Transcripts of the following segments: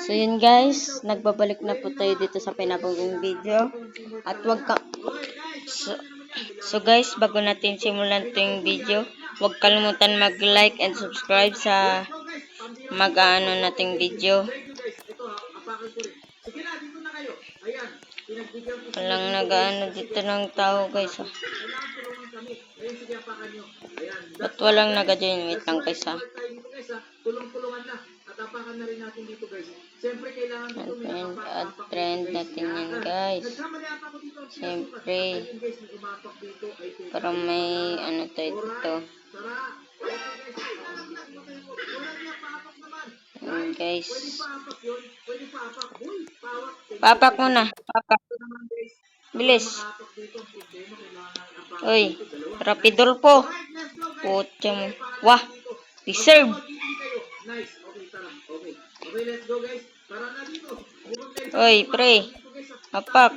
So yun guys, nagbabalik na po tayo dito sa pinabagong video. At wag ka... So guys, bago natin simulan itong video, huwag kalimutan mag-like and subscribe sa mag-ano nating video. Walang nag-ano dito ng tao guys. Ba't walang nag-join? Wait lang guys ha. Tulong-tulungan na. At apakan na rin natin dito guys. Siyempre kailangan dito add friend natin yan guys. Siyempre. Para may ano tayo dito. Ayan guys. Papak muna. Papak. Bilis. Uy. Rapidol po. Putya mo. Wah. Deserve. Uy, pre. Papak.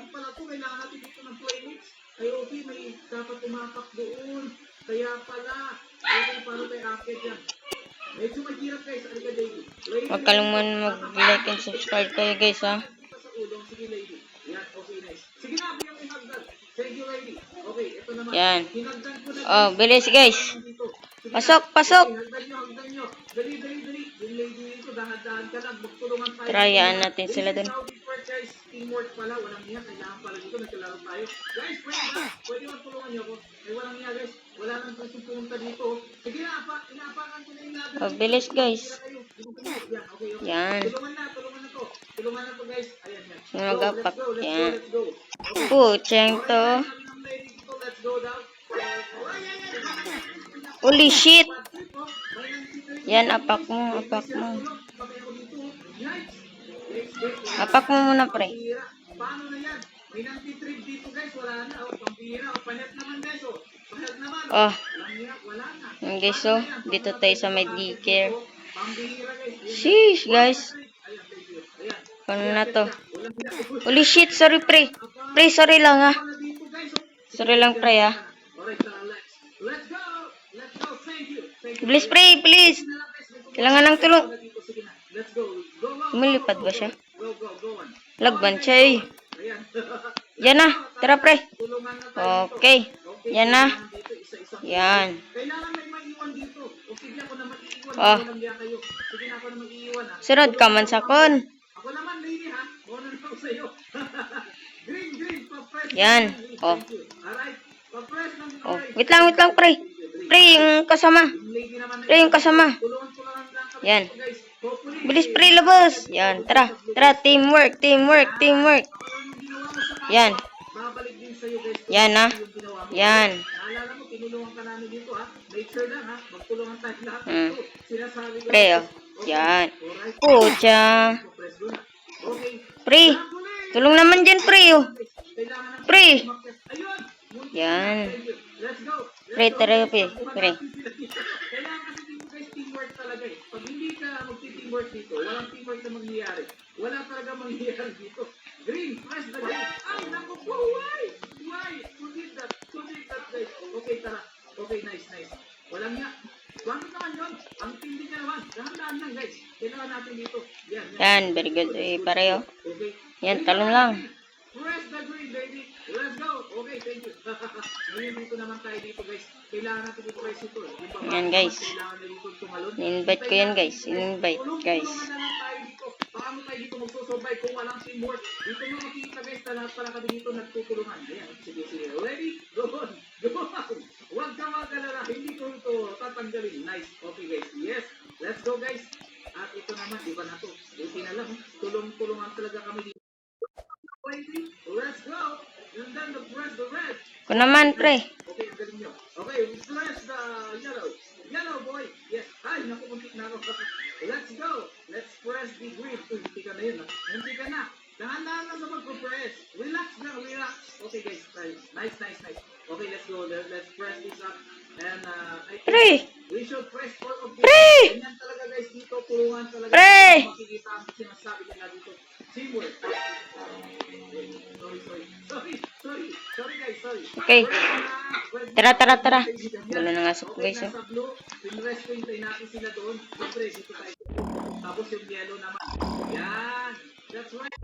Huwag kalimutan mag-like and subscribe kayo guys ha. Yan. Oh, bilis guys. Pasok, pasok. Trayaan natin sila dun. Teamwork pala, walang niya, kailangan pala dito, nagkalaro tayo. Guys, pwede magtulungan niyo ako. Ay, walang niya guys, wala nang presyo pumunta dito. Sige na, inaapakan ko na yung lahat. Oh, bilis guys. Yan. Tulungan na to. Tulungan na to guys. Ayan, yan. Mag-apak. Yan. Putseng to. Holy shit. Yan, apak mo, apak mo. Apak mo muna, pre. Paano na yan? May nang-trip dito guys, wala na. O, pambira. O, panet naman guys. O, panet naman. Oh. Wala na. Yan guys, so, dito tayo sa may daycare. Sheesh, guys. Paano na to? Holy shit, sorry, pre. Pre, sorry lang, ha. Sorry lang, pre, ha. Please, pre, please. Kailangan ng tulong. Umilipad ba siya? Lagban siya eh. Yan na. Tara pre. Okay. Yan na. Yan. Oh. Sunod ka man sa kon. Yan. Oh. Oh. Wait lang pre. Pre, yung kasama. Pre, yung kasama. Yan. Bilis pre, labas. Yan, tara. Tara, teamwork. Yan. Yan na. Yan. Pre, oh. Yan. Pucha. Pre, tulong naman dyan, pre, oh. Pre. Yan. Pre, tara, pre. Pag hindi ka magti-teamwork dito, walang teamwork na mangyayari. Wala talaga mangyayari dito. Green, press the green. Ay, naku po, why? Who did that, guys? Okay, tara. Okay, nice. Walang niya. Bakit naman yun? Ang tindi ka naman. Dahan-dahan lang, guys. Kailangan natin dito. Yan, very good. Pareho. Okay. Yan, talong lang. Press the green, baby. Let's go. Okay, thank you. Ngayon dito naman tayo dito, guys. Kailangan natin dito guys ito. Yan, guys. In-invite ko yan, guys. In-invite, guys. Paano tayo dito magsusurvive kung walang teamwork? Dito mo makikita, guys, na lahat pala kami dito nagtutulungan. Ayan, sige. Ready? Go on. Huwag ka mag-alala. Hindi ko ito tatanggalin. Nice. Okay, guys. Yes. Let's go, guys. At ito naman, di ba na to? Buti na lang. Tulong-tulungan talaga kami dito. Let's go. And then press the red. Ko naman, pre. Okay, galing nyo. Okay, press the yellow. Yellow, boy. Yes. Ay, nakumuntik na ako. Let's go. Let's press the green. Uy, hindi ka na yun. Hindi ka na. Dahan-dahan lang sa mag-press. Relax na, relax. Okay, guys. Nice. Okay, let's go. Let's press this up. And, pre. We should press all of this. Pre. Ganyan talaga, guys. Dito, tulungan talaga. Pre. Makikita ang sinasabi nila dito. Teamwork. Sorry guys, sorry. Okay. Tara. Wala na nga sa guys. Pinrest ko, hintayin natin sila doon. Siyempre, dito tayo. Tapos yung yellow naman. Yan. That's right.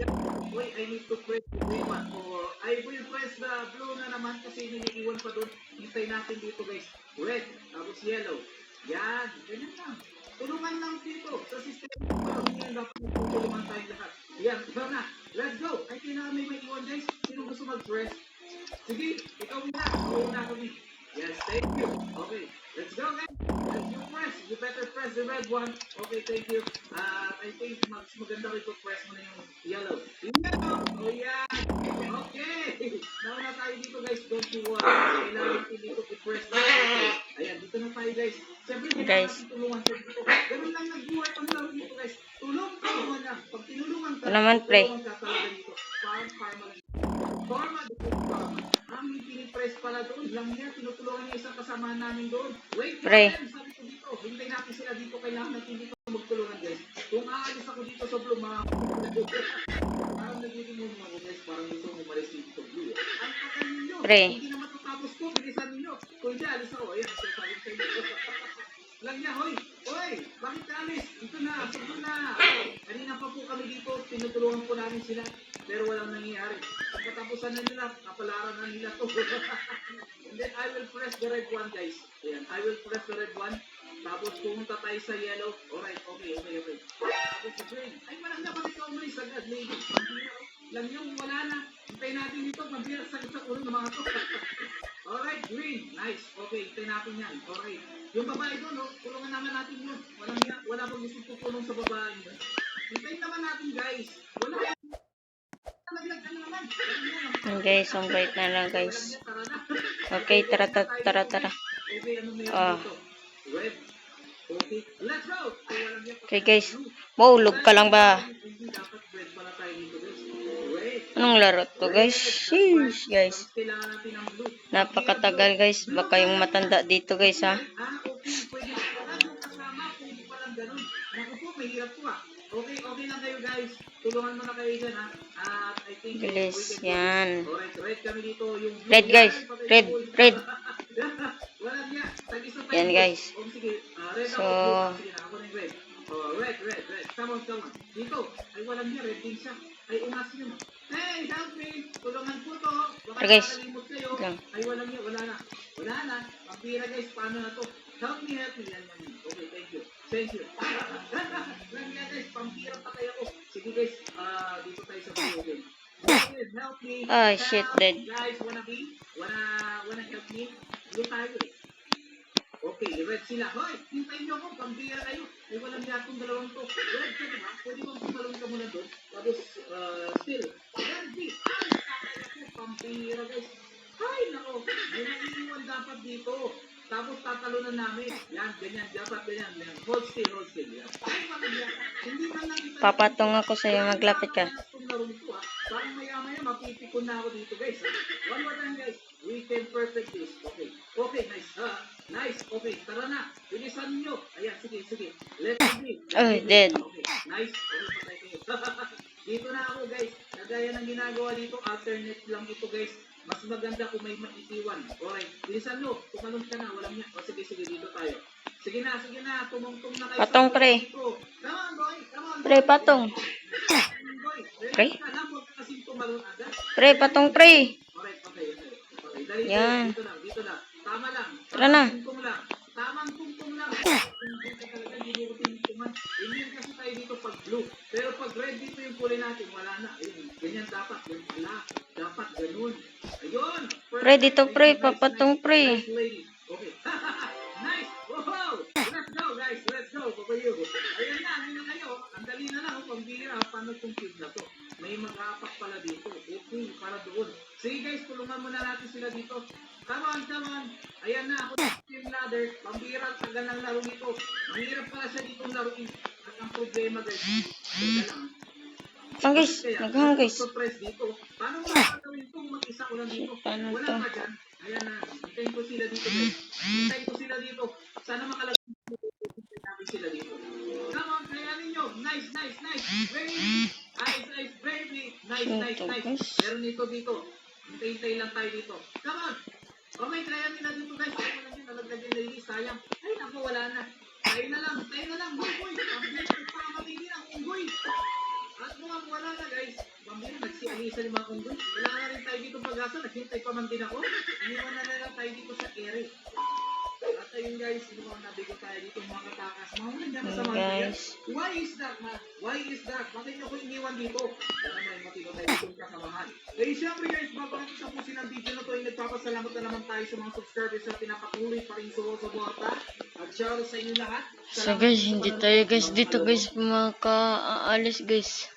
Wait, I need to press the green one. Or I will press the blue na naman kasi niliiwan pa doon. Hintay natin dito guys. Red. Tapos yellow. Yan. Ganyan lang. Tulungan lang dito. Sa system parang yan dapat tulungan tayong lahat. Yan. Tara na. Let's go. Ay, kailangan may iwan guys. Sino gusto mag-press? Sige. Ikaw na. Ako na kami. Yes, thank you. Okay. Let's go guys. You press. You better press the red one. Okay, thank you. I think mas maganda ko press mo na yung yellow. Yellow! Oh, yeah! Okay! Nauna tayo dito guys. Don't you worry. Kailangan natin dito i-press na. Okay. Ayan, dito na tayo guys. Siyempre, kailangan Guys. natin tulungan siya dito. Ganun lang nag-buhay ang laro dito guys. Tulungan lang. Pag tinulungan ka, Ito naman, pre. tulungan ka talaga dito. Parang karma lang. Karma, dito karma. Ang pinipress pala doon. Lang niya, tinutulungan niya isang kasamahan namin doon. Wait, Pre. sabi ko dito. Hintay natin sila dito. Kailangan natin dito magtulungan guys. Kung aalis ako dito sa blue, mga parang nagiging mo mga guys, parang gusto mo umalis dito sa blue. Ang tagal ninyo. Pre. Hindi na matatapos ko. Bilisan ninyo. Kung hindi, alis ako. Ayan, so sabi sa inyo. Lang niya, hoy! Hoy! Bakit ka alis? Ito na, sa blue na. Kanina pa po kami dito. Tinutulungan po namin sila. Pero walang nangyayari. Pagkatapusan na nila, kapalaran na nila to. And then I will press the red one, guys. Ayan, I will press the red one. Tapos pumunta tayo sa yellow. Alright, okay. Tapos sa green. Ay, walang na bakit ka umalis agad, lady. Pambira, oh. Lang yung wala na. Hintay natin dito. Pambira, sakit sa ulo ng mga to. Alright, green. Nice. Okay, hintay natin yan. Alright. Yung babae doon, oh, tulungan naman natin yun. Wala pang gusto tutulong sa babae yun. Hintayin naman natin, guys. Wala. Yan guys, ang bright na lang guys. Okay, tara. Okay, ano meron Ah. dito? Red. Okay, let's go! Ay, walang yan. Okay guys. Maulog ka lang ba? Hindi dapat red pala tayo dito, guys. Red. Anong laro to guys? Sheesh guys. Kailangan natin ng blue. Napakatagal guys. Baka yung matanda dito guys ha. Okay, pwede pala yung kasama kung hindi palang ganun. Naku po, mahirap po ah. Okay lang kayo guys. Tulungan mo na kayo dyan ha. At I think Bilis yan. alright, red kami dito. Yung blue. Red guys. Red. Walang niya. Tag-isa pa Yan yun. guys. Sige, red So, ako. Sige na, ako na yung red. Oh, red. Come on. Dito. Ay, walang niya. Red din siya. Ay, umas niya. Hey, help me. Tulungan po to. Baka Pero guys, nakalimot kayo. lang. Ay, walang niya. Wala na. Pampira guys. Paano na to? Help me. Yan. Okay, thank you. Lang niya guys. Pampira pa kayo. Sige guys. Dito tayo sa video game. Guys, help me. Ah, shit, Help. dead. Guys, wanna help me? Blue tayo eh. Okay, red sila. Hoy, hintayin niyo ako. Pambira kayo. Ay, walang niya akong dalawang to. Red ka diba? Pwede bang tumalong ka muna doon? Tapos, still. Red B. Ay, kakaya ko. Pambira guys. Ay, nako. May naiiwan dapat dito. Tapos tatalunan namin. Yan, ganyan. Dapat ganyan. Hold still. Yan. Ay, mamaya. Hindi man lang kita. Papatong ako sa'yo. Maglapit ka. Parang maya-maya mapipikon na ako dito guys. One more time guys. We can perfect this. Okay, nice. Nice. Okay, tara na. Bilisan niyo. Ayan, sige. Let's be. Ay, dead. Okay, nice. Okay, patay kayo. Dito na ako guys. Kagaya ng ginagawa dito, alternate lang ito guys. Mas maganda kung may maitiwan. Alright, bilisan nyo. Tumalong ka na, walang niya. O sige, dito tayo. Sige na. Tumungtong na kayo. Patong, pre. Come on, boy. Pre, patong. Pre? Pre, patong pre. Dali, Yan. Dito lang. Tama lang. Tara na. Tamang tungtong lang. Hindi ko tinitungman. Hindi kasi tayo dito pag blue. Pero pag red dito yung kulay natin, wala na. Ayun, ganyan dapat. Dapat ganun. Ayun. Pre, dito pre. Papatong pre. Nice lady. Okay. Nice. Wow. Let's go guys. Let's go. Papayo. Ayan na kayo. Ang dali na lang. Pambira. Paano itong cube na to? May mag-apak pala dito. Okay. Para doon. Sige guys. Tulungan muna natin sila dito. Come on. Ayan na. Ako yung ladder. Pambira. Tagal ng laro nito. Mahirap pala siya ditong laruin. At ang problema guys. Teka lang. Saan guys? Naghang guys. Surprise dito. Paano mo gagawin ito? Mag-isa ko lang dito. Paano Wala to? ka dyan. Ayan na. Hintayin ko sila dito guys. Sana makalagay namin sila dito. Come on, kayanin nyo. Nice. Baby. Nice, baby. Nice. Meron dito. Hintay lang tayo dito. Come on. Okay, kayanin na dito guys. Ako lang din. Nalaglag yung lady. Sayang. Ay, naku, wala na. Tayo na lang, boy. Pambili para matigil ang unggoy. At mukhang wala na guys. Pambili, nagsialisa yung mga unggoy. Wala na rin tayo dito pag-asa. Naghintay pa man din ako. Iniwan na lang tayo dito sa ere. At ayun guys, yung mga nabigo tayo dito mga katakas. Mahulan dyan sa mga Guys. Why is that, ha? Why is that? Bakit niyo ko iniwan dito? Sana may matino tayo ditong kasamahan. Eh, syempre guys, bago natin tapusin ang video na to, ay nagpapasalamat na naman tayo sa mga subscribers na pinapatuloy pa rin sumusuporta. At shoutout sa inyo lahat. So guys, hindi tayo guys dito guys makaalis guys.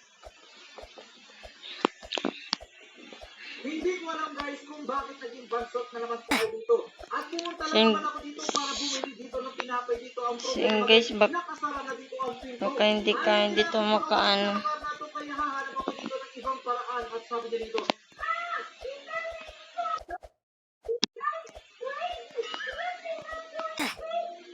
Hindi ko alam guys kung bakit naging bansot na naman tayo dito. At pumunta lang Sin- naman ako dito para bumili dito ng tinapay dito. Ang Sin problema guys, nakasara na dito ang pinto. baka hindi ka dito makaano. Kaya hahanap ako dito ng ibang paraan at sabi niya dito,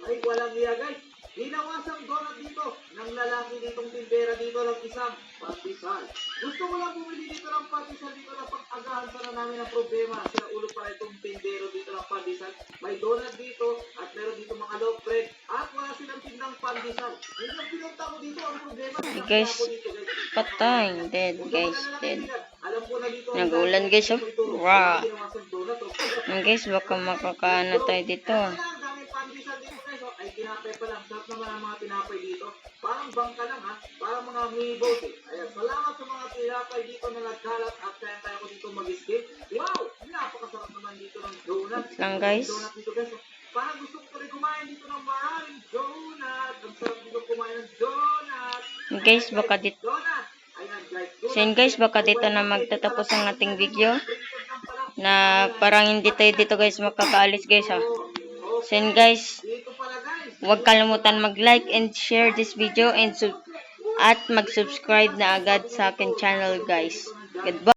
ay walang iya guys. Hinawasang donut dito ng lalaki ditong tindera dito ng isang pandesal. Gusto ko lang bumili dito ng pandesal dito na pag-agahan sana namin ang problema. Sira ulo para itong tindero dito ng pandesal. May donut dito at meron dito mga loaf bread at wala silang tindang pandesal. Yun ang pinunta ko dito ang problema. Guys, Ako dito, guys. patay. Dead guys, dead. Alam ko na dito. Nag-ulan guys oh. Wow. Hinawasang donut oh. Guys, baka makakaano tayo dito. Ang daming pandesal dito guys oh. Ay tinapay pa lang. Sarap naman ang mga tinapay dito. Parang bangka lang ha. Parang mga mini-boat eh. Ayan, salamat sa mga tinapay dito na nagkalat at kaya tayo ko dito mag-escape. Wow! Napakasarap naman dito ng donut. Lang guys. Donut dito guys. oh. Parang gusto ko rin kumain dito ng maraming donut. Ang sarap dito kumain ng donut. Guys, baka dito. Donut! Ayan guys. So yun guys, baka dito na magtatapos ang ating video. Na parang hindi tayo dito guys makakaalis guys ha. So yun guys, Dito pala guys. huwag kalimutan mag-like and share this video and at mag-subscribe na agad sa akin channel guys. Goodbye.